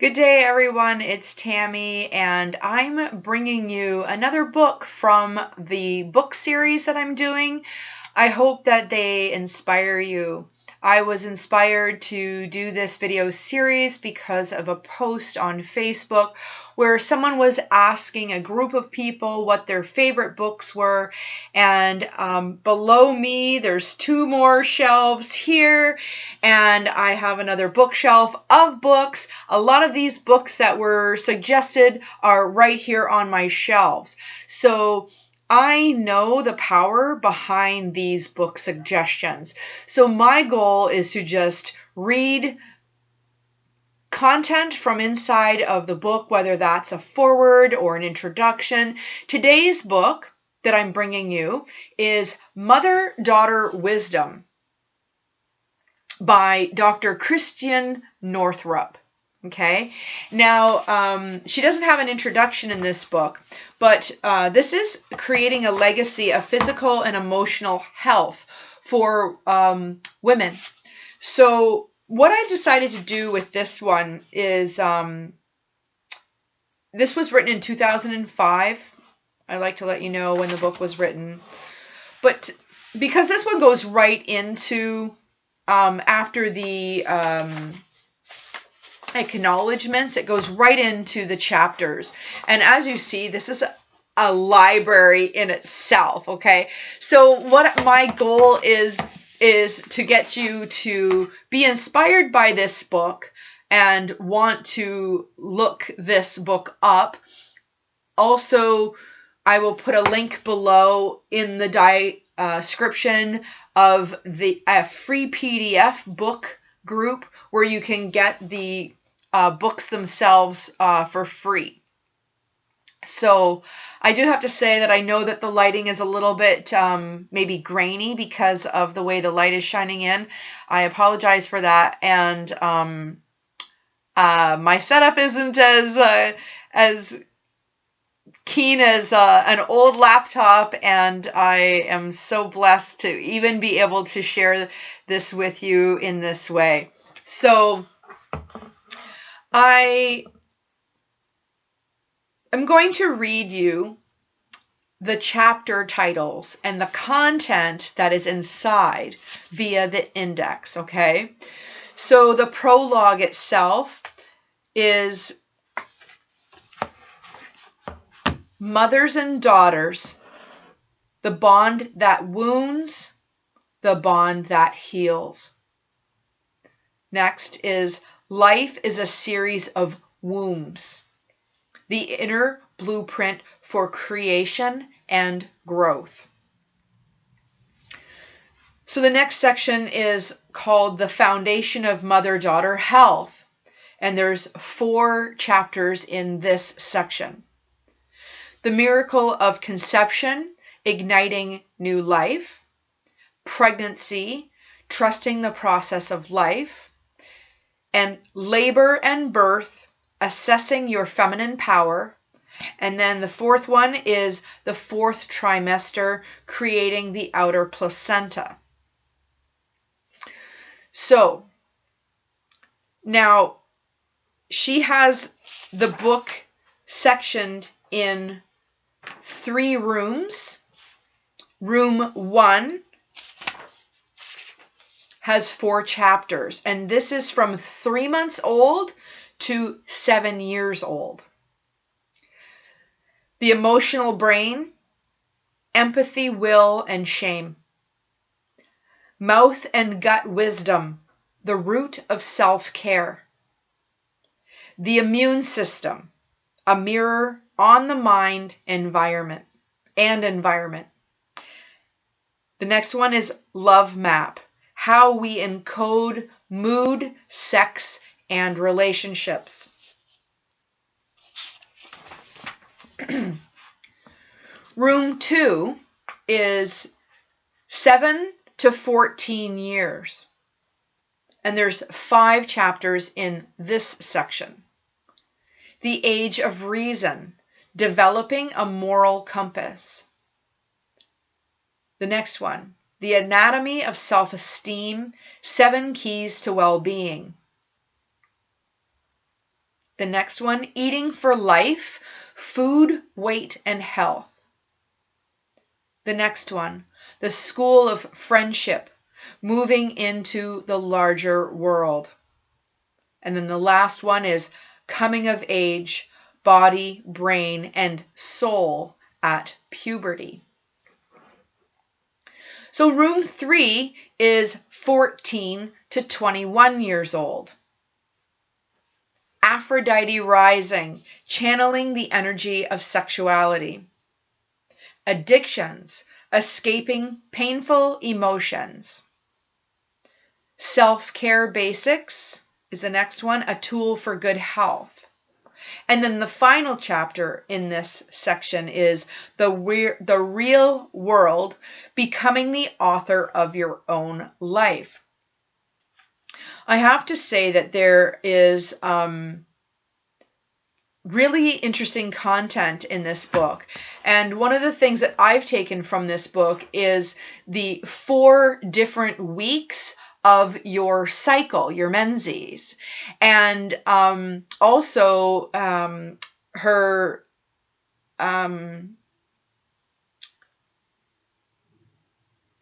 Good day, everyone. It's Tammy, and I'm bringing you another book from the book series that I'm doing. I hope that they inspire you. I was inspired to do this video series because of a post on Facebook where someone was asking a group of people what their favorite books were. And below me, there's two more shelves here, and I have another bookshelf of books. A lot of these books that were suggested are right here on my shelves. So I know the power behind these book suggestions. So my goal is to just read content from inside of the book, whether that's a foreword or an introduction. Today's book that I'm bringing you is Mother-Daughter Wisdom by Dr. Christian Northrup. Okay, now she doesn't have an introduction in this book, but this is creating a legacy of physical and emotional health for women. So what I decided to do with this one is this was written in 2005. I like to let you know when the book was written, but because this one goes right into after the acknowledgements, it goes right into the chapters. And as you see, this is a library in itself. Okay, so what my goal is to get you to be inspired by this book and want to look this book up. Also, I will put a link below in the description of a free PDF book group where you can get the books themselves for free. So I do have to say that I know that the lighting is a little bit maybe grainy because of the way the light is shining in. I apologize for that, and my setup isn't as keen as an old laptop, and I am so blessed to even be able to share this with you in this way. So I am going to read you the chapter titles and the content that is inside via the index, okay? So the prologue itself is Mothers and Daughters, the bond that wounds, the bond that heals. Next is Life is a series of wombs, the inner blueprint for creation and growth. So the next section is called The Foundation of Mother-Daughter Health, and there's 4 chapters in this section. The Miracle of Conception, Igniting New Life, Pregnancy, Trusting the Process of Life, and Labor and Birth, Assessing Your Feminine Power. And then the 4th one is the 4th trimester, Creating the Outer Placenta. So now she has the book sectioned in 3 rooms. Room 1 has 4 chapters, and this is from 3 months old to 7 years old. The emotional brain, empathy, will, and shame. Mouth and gut wisdom, the root of self-care. The immune system, a mirror on the mind, environment. The next one is Love Map, how we encode mood, sex, and relationships. Room 2 is 7 to 14 years. And there's 5 chapters in this section. The Age of Reason, Developing a Moral Compass. The next one, The Anatomy of Self-Esteem, 7 Keys to Well-Being. The next one, Eating for Life, Food, Weight, and Health. The next one, The School of Friendship, Moving into the Larger World. And then the last one is Coming of Age, Body, Brain, and Soul at Puberty. So room 3 is 14 to 21 years old. Aphrodite rising, channeling the energy of sexuality. Addictions, escaping painful emotions. Self-care basics is the next one, a tool for good health. And then the final chapter in this section is the real world, becoming the author of your own life. I have to say that there is really interesting content in this book. And one of the things that I've taken from this book is the 4 different weeks of your cycle, your menses. And also her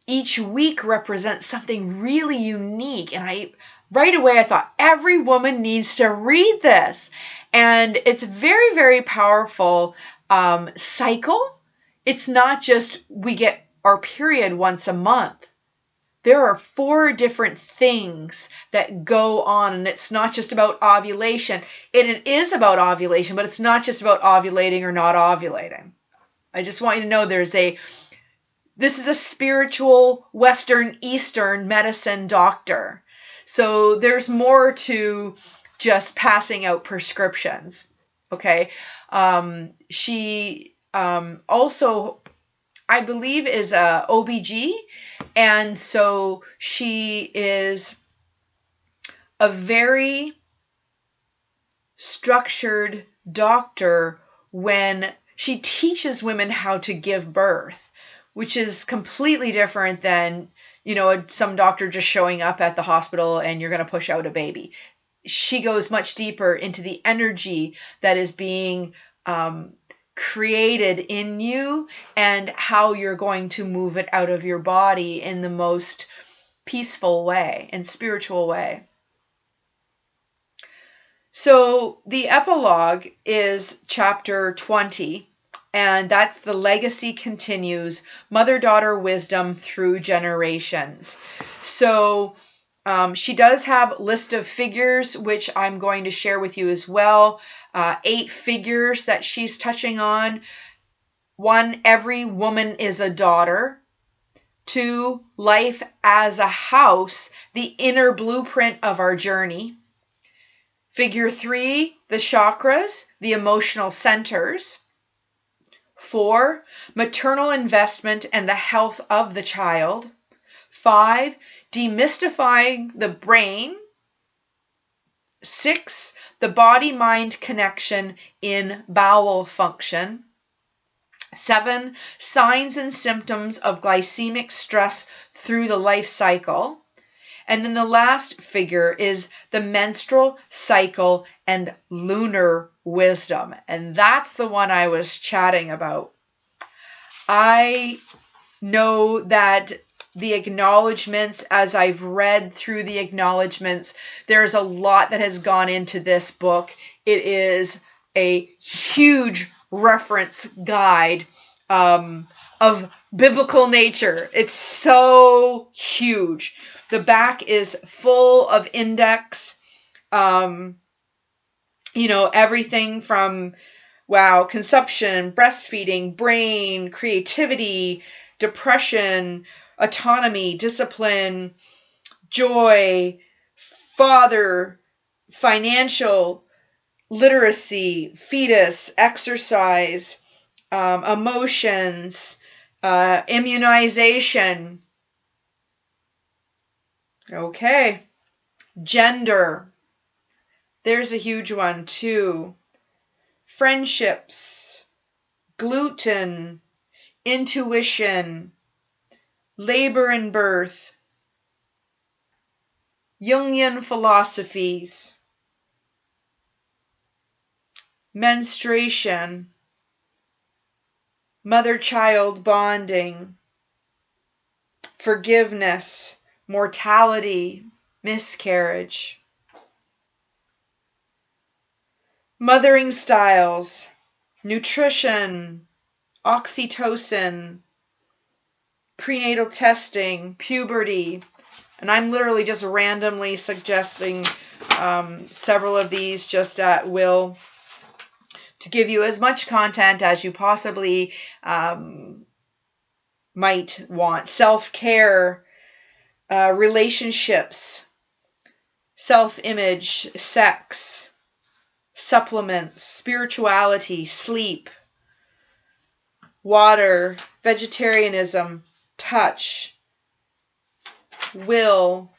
each week represents something really unique. And right away I thought every woman needs to read this. And it's very, very powerful cycle. It's not just we get our period once a month. There are 4 different things that go on, and it's not just about ovulation. It is about ovulation, but it's not just about ovulating or not ovulating. I just want you to know this is a spiritual Western Eastern medicine doctor. So there's more to just passing out prescriptions. Okay. She also, I believe, is a OBG. And so she is a very structured doctor when she teaches women how to give birth, which is completely different than, some doctor just showing up at the hospital and you're going to push out a baby. She goes much deeper into the energy that is being created in you and how you're going to move it out of your body in the most peaceful way and spiritual way. So the epilogue is chapter 20, and that's The Legacy Continues, Mother-Daughter Wisdom Through Generations. So she does have a list of figures, which I'm going to share with you as well. 8 figures that she's touching on. 1, every woman is a daughter. 2, life as a house, the inner blueprint of our journey. Figure 3, the chakras, the emotional centers. 4, maternal investment and the health of the child. 5, demystifying the brain. 6, the body-mind connection in bowel function. 7, signs and symptoms of glycemic stress through the life cycle. And then the last figure is the menstrual cycle and lunar wisdom. And that's the one I was chatting about. I know that the acknowledgments, as I've read through the acknowledgments, there's a lot that has gone into this book. It is a huge reference guide of biblical nature. It's so huge. The back is full of index, everything from, consumption, breastfeeding, brain, creativity, depression, autonomy, discipline, joy, father, financial, literacy, fetus, exercise, emotions, immunization. Okay. Gender. There's a huge one too. Friendships, gluten, intuition, labor and birth, Jungian philosophies, menstruation, mother-child bonding, forgiveness, mortality, miscarriage. Mothering styles, nutrition, oxytocin, prenatal testing, puberty, and I'm literally just randomly suggesting several of these just at will to give you as much content as you possibly might want. Self-care, relationships, self-image, sex, supplements, spirituality, sleep, water, vegetarianism, touch, will,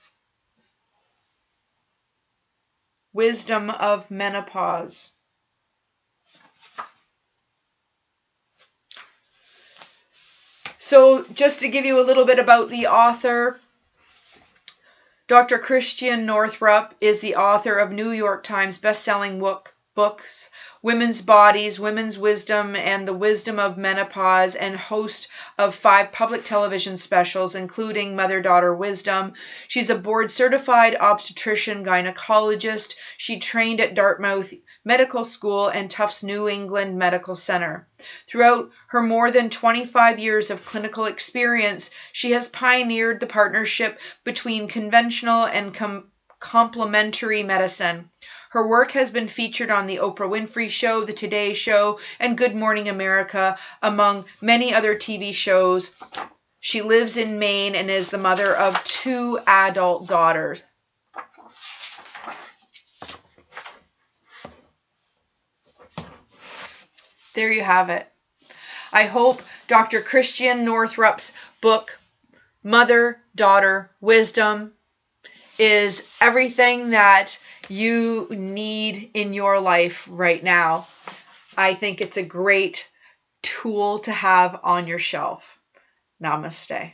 wisdom of menopause. So just to give you a little bit about the author, Dr. Christian Northrup is the author of New York Times bestselling books, Women's Bodies, Women's Wisdom, and the Wisdom of Menopause, and host of 5 public television specials, including Mother-Daughter Wisdom. She's a board-certified obstetrician gynecologist. She trained at Dartmouth Medical School and Tufts New England Medical Center. Throughout her more than 25 years of clinical experience, she has pioneered the partnership between conventional and complementary medicine. Her work has been featured on The Oprah Winfrey Show, The Today Show, and Good Morning America, among many other TV shows. She lives in Maine and is the mother of 2 adult daughters. There you have it. I hope Dr. Christian Northrup's book, Mother-Daughter Wisdom, is everything that you need in your life right now. I think it's a great tool to have on your shelf. Namaste.